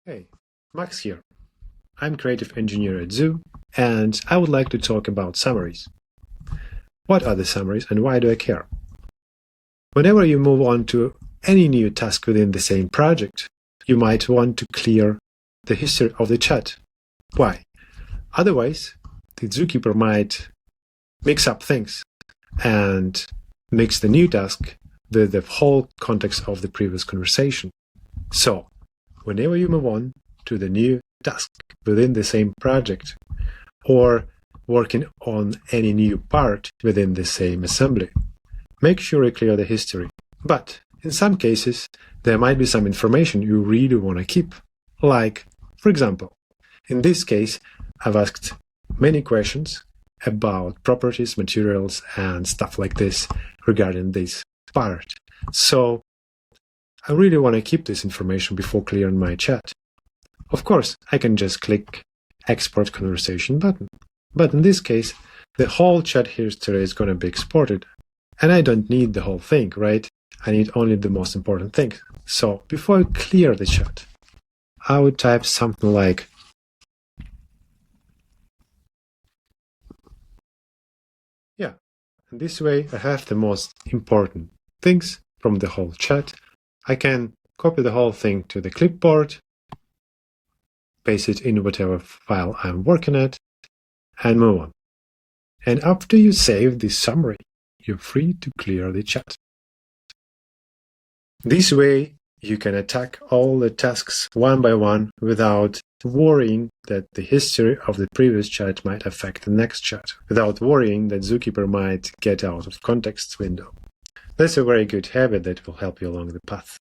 Hey, Max here. I'm creative engineer at Zoo, and I would like to talk about summaries. What are the summaries and why do I care? Whenever you move on to any new task within the same project, you might want to clear the history of the chat. Why? Otherwise, the Zookeeper might mix up things and mix the new task with the whole context of the previous conversation. So, whenever you move on to the new task within the same project or working on any new part within the same assembly, make sure you clear the history. But in some cases, there might be some information you really want to keep. Like, for example, in this case, I've asked many questions about properties, materials, and stuff like this regarding this part. So I really want to keep this information before clearing my chat. Of course, I can just click Export Conversation button. But in this case, the whole chat history is going to be exported. And I don't need the whole thing, right? I need only the most important thing. So before I clear the chat, I would type something like and this way I have the most important things from the whole chat. I can copy the whole thing to the clipboard, paste it in whatever file I'm working at, and move on. And after you save this summary, you're free to clear the chat. This way, you can attack all the tasks one by one without worrying that the history of the previous chat might affect the next chat, without worrying that Zookeeper might get out of context window. That's a very good habit that will help you along the path.